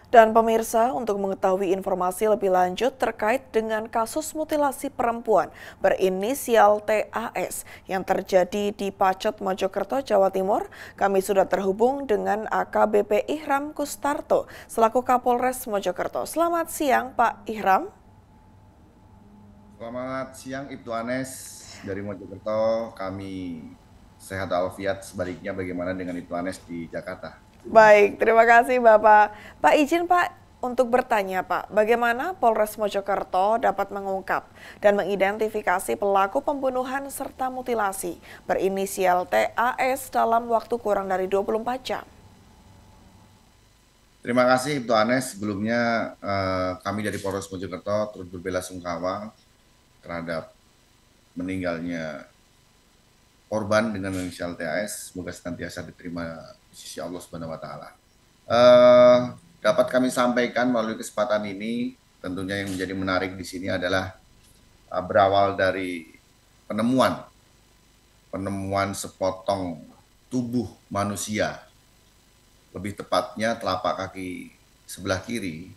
Dan pemirsa, untuk mengetahui informasi lebih lanjut terkait dengan kasus mutilasi perempuan berinisial TAS yang terjadi di Pacet, Mojokerto, Jawa Timur, kami sudah terhubung dengan AKBP Ihram Kustarto selaku Kapolres Mojokerto. Selamat siang, Pak Ihram. Selamat siang Ibtu Anes dari Mojokerto. Kami sehat walafiat. Sebaliknya bagaimana dengan Ibtu Anes di Jakarta? Baik, terima kasih Bapak. Pak, izin Pak untuk bertanya Pak, bagaimana Polres Mojokerto dapat mengungkap dan mengidentifikasi pelaku pembunuhan serta mutilasi berinisial TAS dalam waktu kurang dari 24 jam? Terima kasih Ibtu Anes. Sebelumnya kami dari Polres Mojokerto turut berbelasungkawa terhadap meninggalnya korban dengan inisial TAS. Semoga senantiasa diterima di sisi Allah Subhanahu wa taala. Eh, Dapat kami sampaikan melalui kesempatan ini, tentunya yang menjadi menarik di sini adalah berawal dari penemuan penemuan sepotong tubuh manusia, lebih tepatnya telapak kaki sebelah kiri,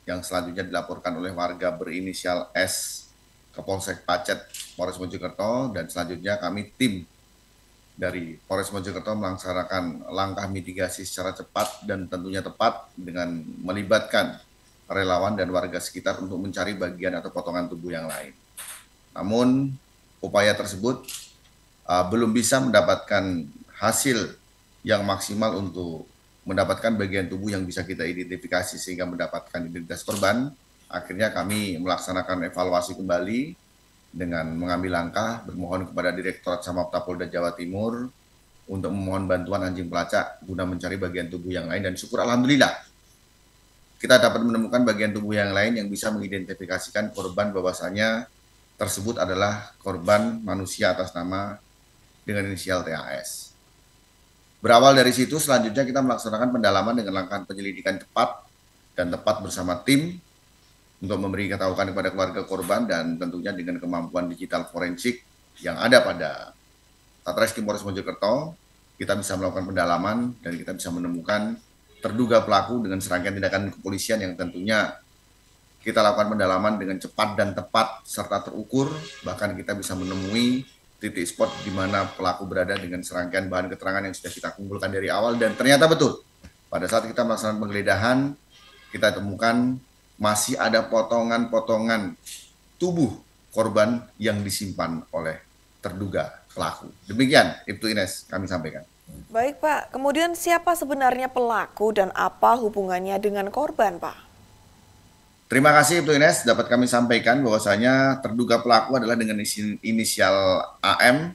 yang selanjutnya dilaporkan oleh warga berinisial S ke Polsek Pacet, Polres Mojokerto, dan selanjutnya kami tim dari Polres Mojokerto melaksanakan langkah mitigasi secara cepat dan tentunya tepat dengan melibatkan relawan dan warga sekitar untuk mencari bagian atau potongan tubuh yang lain. Namun upaya tersebut belum bisa mendapatkan hasil yang maksimal untuk mendapatkan bagian tubuh yang bisa kita identifikasi sehingga mendapatkan identitas korban. Akhirnya kami melaksanakan evaluasi kembali dengan mengambil langkah bermohon kepada Direktorat Samapta Polda Jawa Timur untuk memohon bantuan anjing pelacak guna mencari bagian tubuh yang lain, dan syukur alhamdulillah kita dapat menemukan bagian tubuh yang lain yang bisa mengidentifikasikan korban bahwasanya tersebut adalah korban manusia atas nama dengan inisial TAS. Berawal dari situ, selanjutnya kita melaksanakan pendalaman dengan langkah penyelidikan cepat dan tepat bersama tim untuk memberi ketahuan kepada keluarga korban, dan tentunya dengan kemampuan digital forensik yang ada pada Satreskrim Polres Mojokerto, kita bisa melakukan pendalaman dan kita bisa menemukan terduga pelaku dengan serangkaian tindakan kepolisian yang tentunya kita lakukan pendalaman dengan cepat dan tepat serta terukur, bahkan kita bisa menemui titik spot di mana pelaku berada dengan serangkaian bahan keterangan yang sudah kita kumpulkan dari awal, dan ternyata betul pada saat kita melaksanakan penggeledahan kita temukan masih ada potongan-potongan tubuh korban yang disimpan oleh terduga pelaku. Demikian Ibtu Ines kami sampaikan. Baik Pak, kemudian siapa sebenarnya pelaku dan apa hubungannya dengan korban Pak? Terima kasih Ibtu Ines, dapat kami sampaikan bahwasanya terduga pelaku adalah dengan inisial AM,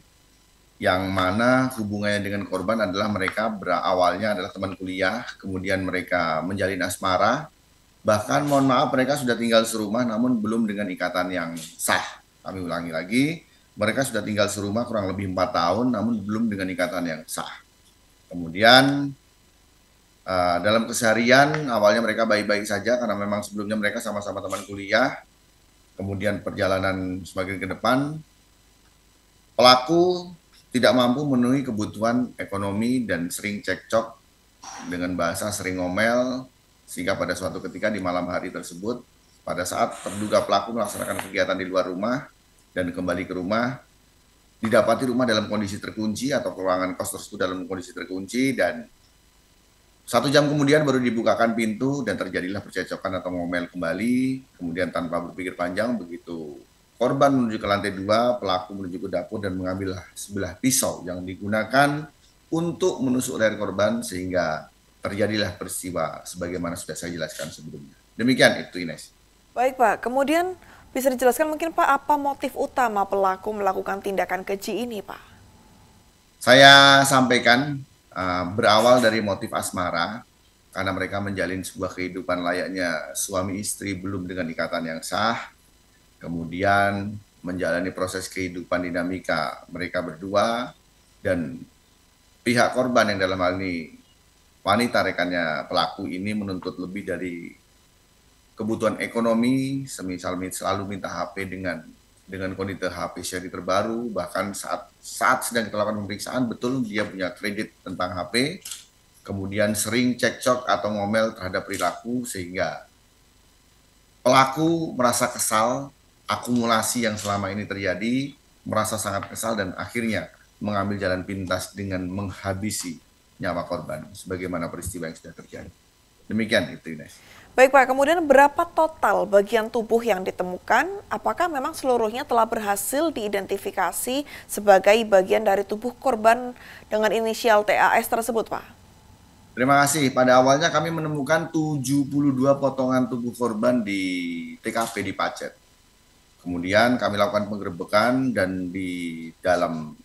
yang mana hubungannya dengan korban adalah mereka berawalnya adalah teman kuliah, kemudian mereka menjalin asmara, bahkan mohon maaf mereka sudah tinggal serumah namun belum dengan ikatan yang sah. Kami ulangi lagi, mereka sudah tinggal serumah kurang lebih 4 tahun namun belum dengan ikatan yang sah. Kemudian dalam keseharian awalnya mereka baik-baik saja karena memang sebelumnya mereka sama-sama teman kuliah. Kemudian perjalanan semakin ke depan, pelaku tidak mampu memenuhi kebutuhan ekonomi dan sering cekcok, dengan bahasa sering ngomel, sehingga pada suatu ketika di malam hari tersebut, pada saat terduga pelaku melaksanakan kegiatan di luar rumah dan kembali ke rumah, didapati rumah dalam kondisi terkunci atau ruangan kos tersebut dalam kondisi terkunci, dan 1 jam kemudian baru dibukakan pintu dan terjadilah percekcokan atau ngomel kembali. Kemudian tanpa berpikir panjang, begitu korban menuju ke lantai 2, pelaku menuju ke dapur dan mengambil sebilah pisau yang digunakan untuk menusuk leher korban sehingga terjadilah peristiwa sebagaimana sudah saya jelaskan sebelumnya. Demikian itu Ines. Baik Pak, kemudian bisa dijelaskan mungkin Pak apa motif utama pelaku melakukan tindakan keji ini Pak? Saya sampaikan berawal dari motif asmara karena mereka menjalin sebuah kehidupan layaknya suami istri belum dengan ikatan yang sah, kemudian menjalani proses kehidupan dinamika mereka berdua, dan pihak korban yang dalam hal ini wanita rekannya pelaku ini menuntut lebih dari kebutuhan ekonomi, semisal selalu minta HP dengan kondisi HP seri terbaru, bahkan saat sedang kita lakukan pemeriksaan betul dia punya kredit tentang HP. kemudian sering cekcok atau ngomel terhadap perilaku sehingga pelaku merasa kesal, akumulasi yang selama ini terjadi, merasa sangat kesal dan akhirnya mengambil jalan pintas dengan menghabisi nyawa korban sebagaimana peristiwa yang sudah terjadi. Demikian itu, Ines. Baik Pak, kemudian berapa total bagian tubuh yang ditemukan? Apakah memang seluruhnya telah berhasil diidentifikasi sebagai bagian dari tubuh korban dengan inisial TAS tersebut, Pak? Terima kasih. Pada awalnya kami menemukan 72 potongan tubuh korban di TKP di Pacet. Kemudian kami lakukan penggerebekan dan di dalam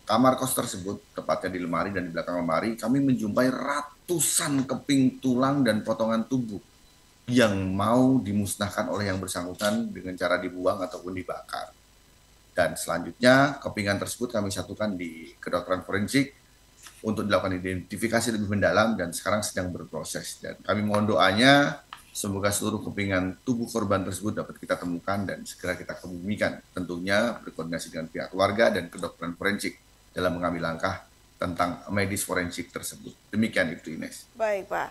kamar kos tersebut, tepatnya di lemari dan di belakang lemari, kami menjumpai ratusan keping tulang dan potongan tubuh yang mau dimusnahkan oleh yang bersangkutan dengan cara dibuang ataupun dibakar. Dan selanjutnya kepingan tersebut kami satukan di kedokteran forensik untuk dilakukan identifikasi lebih mendalam dan sekarang sedang berproses. Dan kami mohon doanya semoga seluruh kepingan tubuh korban tersebut dapat kita temukan dan segera kita kebumikan. Tentunya berkoordinasi dengan pihak keluarga dan kedokteran forensik dalam mengambil langkah tentang medis forensik tersebut. Demikian itu, Ines. Baik Pak.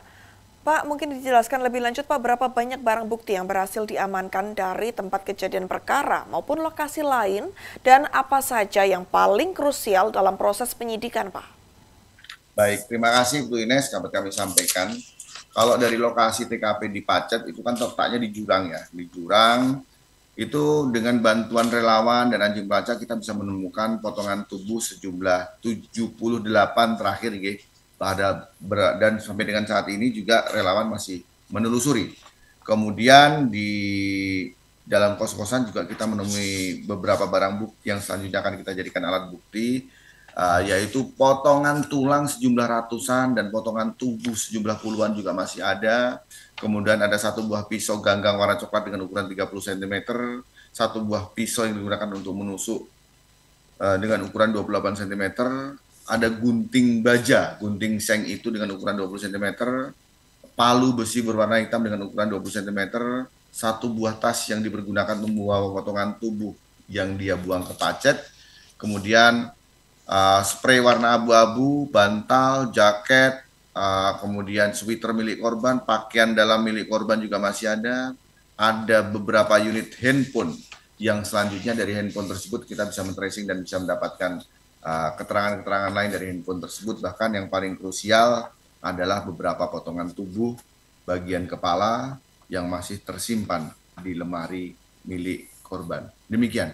Pak, mungkin dijelaskan lebih lanjut Pak, berapa banyak barang bukti yang berhasil diamankan dari tempat kejadian perkara maupun lokasi lain dan apa saja yang paling krusial dalam proses penyidikan, Pak? Baik, terima kasih Bu Ines, dapat kami sampaikan. Kalau dari lokasi TKP di Pacet itu kan letaknya di jurang ya. Di jurang itu dengan bantuan relawan dan anjing pelacak kita bisa menemukan potongan tubuh sejumlah 78 terakhir ya. Dan sampai dengan saat ini juga relawan masih menelusuri. Kemudian di dalam kos-kosan juga kita menemui beberapa barang bukti yang selanjutnya akan kita jadikan alat bukti, yaitu potongan tulang sejumlah ratusan dan potongan tubuh sejumlah puluhan juga masih ada. Kemudian ada satu buah pisau ganggang warna coklat dengan ukuran 30 cm, satu buah pisau yang digunakan untuk menusuk dengan ukuran 28 cm, ada gunting baja, gunting seng itu dengan ukuran 20 cm, palu besi berwarna hitam dengan ukuran 20 cm, satu buah tas yang dipergunakan untuk membawa potongan tubuh yang dia buang ke Pacet, kemudian spray warna abu-abu, bantal, jaket, kemudian sweater milik korban, pakaian dalam milik korban juga masih ada beberapa unit handphone yang selanjutnya dari handphone tersebut kita bisa men-tracing dan bisa mendapatkan keterangan-keterangan lain dari handphone tersebut. Bahkan yang paling krusial adalah beberapa potongan tubuh bagian kepala yang masih tersimpan di lemari milik korban. Demikian,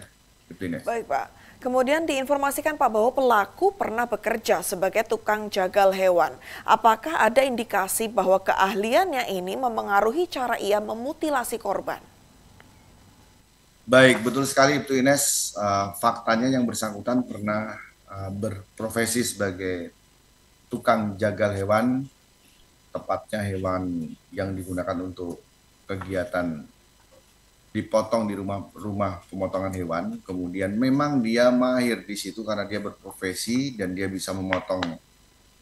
Ines. Baik Pak. Kemudian diinformasikan Pak bahwa pelaku pernah bekerja sebagai tukang jagal hewan. Apakah ada indikasi bahwa keahliannya ini memengaruhi cara ia memutilasi korban? Baik, betul sekali itu Ines. Faktanya yang bersangkutan pernah berprofesi sebagai tukang jagal hewan, tepatnya hewan yang digunakan untuk kegiatan dipotong di rumah pemotongan hewan. Kemudian memang dia mahir di situ karena dia berprofesi dan dia bisa memotong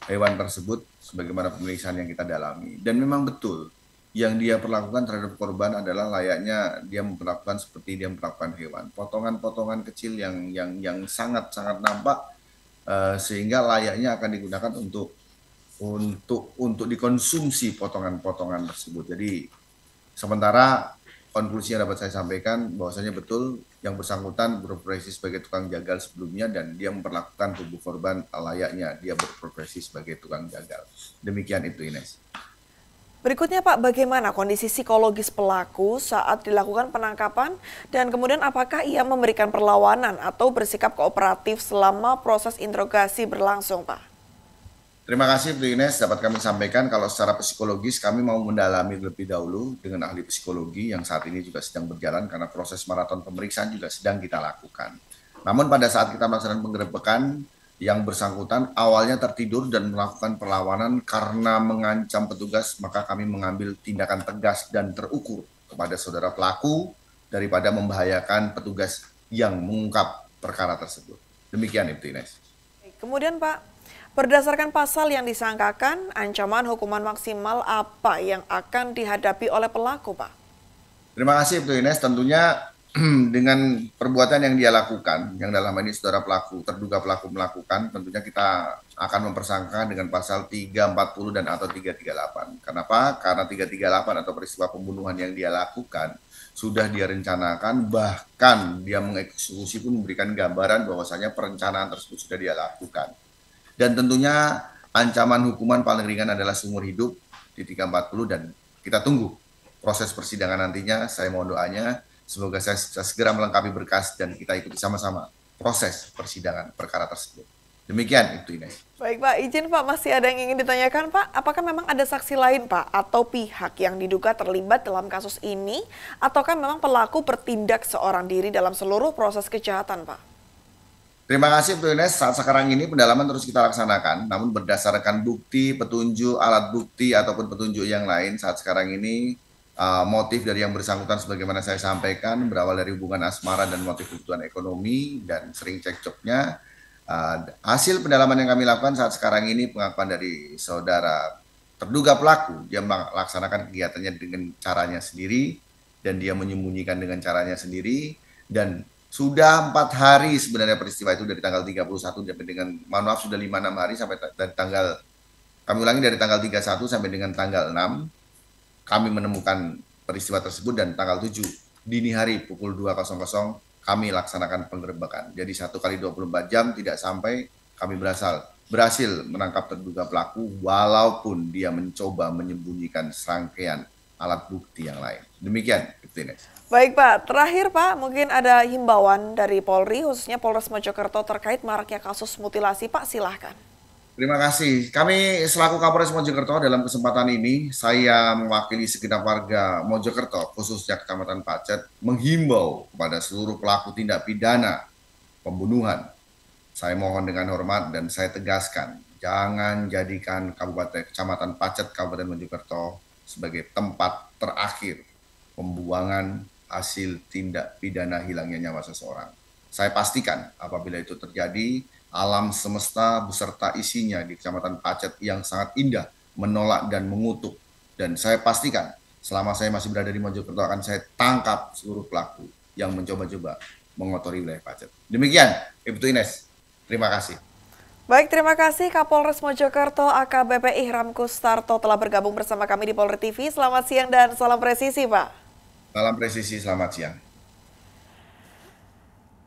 hewan tersebut sebagaimana pemeriksaan yang kita dalami. Dan memang betul yang dia perlakukan terhadap korban adalah layaknya dia memperlakukan seperti dia memperlakukan hewan. Potongan-potongan kecil yang sangat-sangat nampak sehingga layaknya akan digunakan untuk dikonsumsi potongan-potongan tersebut. Jadi sementara konklusi yang dapat saya sampaikan bahwasanya betul yang bersangkutan berprofesi sebagai tukang jagal sebelumnya dan dia memperlakukan tubuh korban layaknya dia berprofesi sebagai tukang jagal. Demikian itu, Ines. Berikutnya Pak, bagaimana kondisi psikologis pelaku saat dilakukan penangkapan dan kemudian apakah ia memberikan perlawanan atau bersikap kooperatif selama proses interogasi berlangsung, Pak? Terima kasih Bu Ines, dapat kami sampaikan kalau secara psikologis kami mau mendalami lebih dahulu dengan ahli psikologi yang saat ini juga sedang berjalan karena proses maraton pemeriksaan juga sedang kita lakukan. Namun pada saat kita melaksanakan penggerebekan, yang bersangkutan awalnya tertidur dan melakukan perlawanan karena mengancam petugas, maka kami mengambil tindakan tegas dan terukur kepada saudara pelaku daripada membahayakan petugas yang mengungkap perkara tersebut. Demikian Ibu Ines. Kemudian Pak, berdasarkan pasal yang disangkakan, ancaman hukuman maksimal apa yang akan dihadapi oleh pelaku, Pak? Terima kasih Ibu Ines. Tentunya dengan perbuatan yang dia lakukan, yang dalam ini saudara pelaku, terduga pelaku melakukan, tentunya kita akan mempersangka dengan pasal 340 dan atau 338. Kenapa? Karena 338 atau peristiwa pembunuhan yang dia lakukan sudah dia rencanakan, bahkan dia mengeksekusi pun memberikan gambaran bahwasanya perencanaan tersebut sudah dia lakukan. Dan tentunya ancaman hukuman paling ringan adalah seumur hidup di 340 dan kita tunggu proses persidangan nantinya. Saya mohon doanya semoga saya segera melengkapi berkas dan kita ikuti sama-sama proses persidangan perkara tersebut. Demikian itu Ines. Baik Pak, izin Pak, masih ada yang ingin ditanyakan Pak. Apakah memang ada saksi lain Pak atau pihak yang diduga terlibat dalam kasus ini? Ataukah memang pelaku bertindak seorang diri dalam seluruh proses kejahatan Pak? Terima kasih Bu Ines. Saat sekarang ini pendalaman terus kita laksanakan, namun berdasarkan bukti, petunjuk, alat bukti ataupun petunjuk yang lain saat sekarang ini motif dari yang bersangkutan sebagaimana saya sampaikan berawal dari hubungan asmara dan motif kebutuhan ekonomi dan sering cekcoknya. Hasil pendalaman yang kami lakukan saat sekarang ini pengakuan dari saudara terduga pelaku, dia melaksanakan kegiatannya dengan caranya sendiri dan dia menyembunyikan dengan caranya sendiri dan sudah 4 hari sebenarnya peristiwa itu dari tanggal 31 sampai dengan mohon maaf sudah 5-6 hari sampai dari tanggal kami ulangi dari tanggal 31 sampai dengan tanggal 6 kami menemukan peristiwa tersebut dan tanggal 7 dini hari pukul 2.00 kami laksanakan penggerebekan. Jadi 1 kali 24 jam tidak sampai kami berhasil menangkap terduga pelaku walaupun dia mencoba menyembunyikan serangkaian alat bukti yang lain. Demikian, Ines. Baik Pak, terakhir Pak, mungkin ada himbauan dari Polri, khususnya Polres Mojokerto terkait maraknya kasus mutilasi Pak, silahkan. Terima kasih. Kami selaku Kapolres Mojokerto dalam kesempatan ini, saya mewakili segenap warga Mojokerto, khususnya Kecamatan Pacet, menghimbau kepada seluruh pelaku tindak pidana pembunuhan. Saya mohon dengan hormat dan saya tegaskan, jangan jadikan Kecamatan Pacet, Kabupaten Mojokerto sebagai tempat terakhir pembuangan hasil tindak pidana hilangnya nyawa seseorang. Saya pastikan apabila itu terjadi, alam semesta beserta isinya di Kecamatan Pacet yang sangat indah menolak dan mengutuk. Dan saya pastikan selama saya masih berada di Mojokerto akan saya tangkap seluruh pelaku yang mencoba-coba mengotori wilayah Pacet. Demikian, Ibu Ines. Terima kasih. Baik, terima kasih Kapolres Mojokerto AKBP Ihram Kustarto telah bergabung bersama kami di Polri TV. Selamat siang dan salam presisi Pak. Salam presisi, selamat siang.